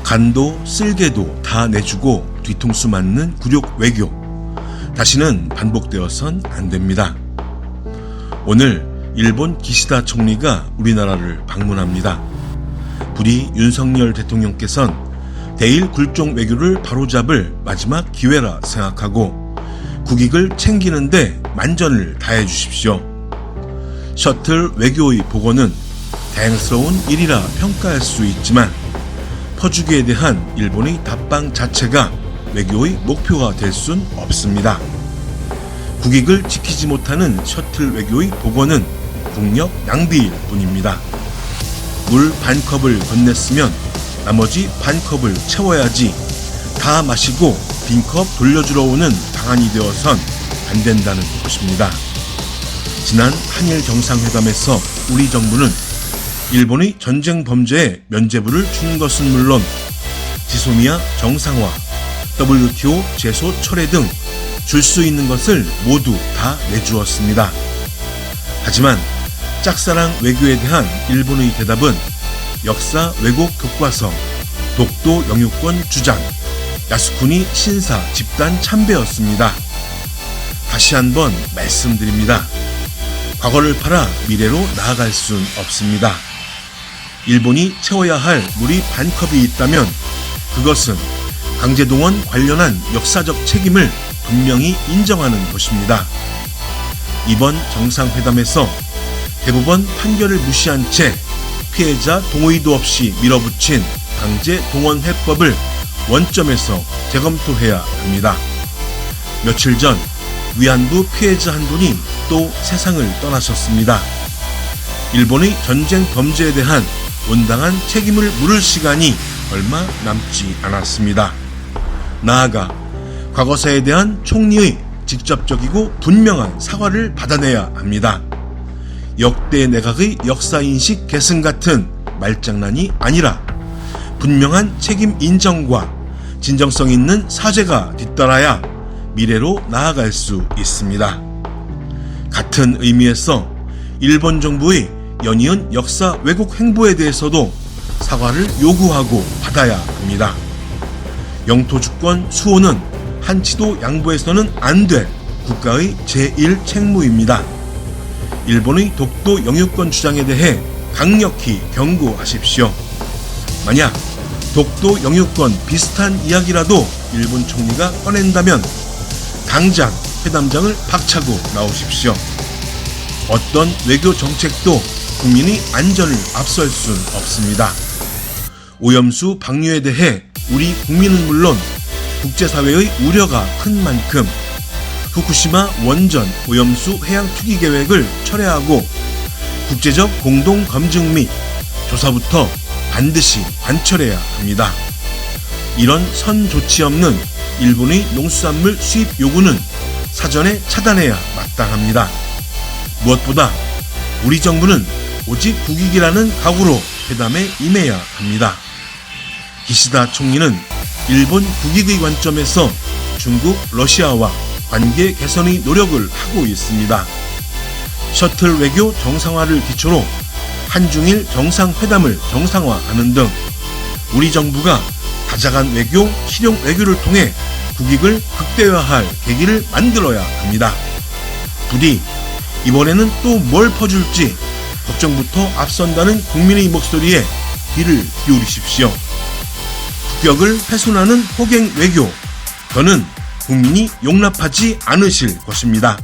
간도 쓸개도 다 내주고 뒤통수 맞는 굴욕 외교. 다시는 반복되어선 안 됩니다. 오늘 일본 기시다 총리가 우리나라를 방문합니다. 부디 윤석열 대통령께선 대일 굴종 외교를 바로잡을 마지막 기회라 생각하고 국익을 챙기는데 만전을 다해 주십시오. 셔틀 외교의 복원은 다행스러운 일이라 평가할 수 있지만 퍼주기에 대한 일본의 답방 자체가 외교의 목표가 될 순 없습니다. 국익을 지키지 못하는 셔틀 외교의 복원은 국력 낭비일 뿐입니다. 물 반컵을 건넸으면 나머지 반컵을 채워야지 다 마시고 빈컵 돌려주러 오는 방안이 되어선 안 된다는 것입니다. 지난 한일 정상회담에서 우리 정부는 일본의 전쟁 범죄에 면죄부를 준 것은 물론 지소미아 정상화, WTO 제소 철회 등 줄 수 있는 것을 모두 다 내주었습니다. 하지만 짝사랑 외교에 대한 일본의 대답은 역사 왜곡 교과서, 독도 영유권 주장, 야스쿠니 신사 집단 참배였습니다. 다시 한번 말씀드립니다. 과거를 팔아 미래로 나아갈 순 없습니다. 일본이 채워야 할 물이 반컵이 있다면 그것은 강제동원 관련한 역사적 책임을 분명히 인정하는 것입니다. 이번 정상회담에서 대법원 판결을 무시한 채 피해자 동의도 없이 밀어붙인 강제동원해법을 원점에서 재검토해야 합니다. 며칠 전 위안부 피해자 한 분이 또 세상을 떠나셨습니다. 일본의 전쟁 범죄에 대한 온당한 책임을 물을 시간이 얼마 남지 않았습니다. 나아가 과거사에 대한 총리의 직접적이고 분명한 사과를 받아내야 합니다. 역대 내각의 역사인식 계승 같은 말장난이 아니라 분명한 책임 인정과 진정성 있는 사죄가 뒤따라야 미래로 나아갈 수 있습니다. 같은 의미에서 일본 정부의 연이은 역사 왜곡 행보에 대해서도 사과를 요구하고 받아야 합니다. 영토 주권 수호는 한치도 양보해서는 안 될 국가의 제1책무입니다. 일본의 독도 영유권 주장에 대해 강력히 경고하십시오. 만약 독도 영유권 비슷한 이야기라도 일본 총리가 꺼낸다면 당장 회담장을 박차고 나오십시오. 어떤 외교 정책도 국민의 안전을 앞설 순 없습니다. 오염수 방류에 대해 우리 국민은 물론 국제사회의 우려가 큰 만큼 후쿠시마 원전 오염수 해양 투기 계획을 철회하고 국제적 공동 검증 및 조사부터 반드시 관철해야 합니다. 이런 선 조치 없는 일본의 농수산물 수입 요구는 사전에 차단해야 마땅합니다. 무엇보다 우리 정부는 오직 국익이라는 각오로 회담에 임해야 합니다. 기시다 총리는 일본 국익의 관점에서 중국, 러시아와 관계 개선의 노력을 하고 있습니다. 셔틀 외교 정상화를 기초로 한중일 정상회담을 정상화하는 등 우리 정부가 다자간 외교, 실용 외교를 통해 국익을 극대화할 계기를 만들어야 합니다. 부디 이번에는 또 뭘 퍼줄지 걱정부터 앞선다는 국민의 목소리에 귀를 기울이십시오. 국격을 훼손하는 호갱 외교, 저는 국민이 용납하지 않으실 것입니다.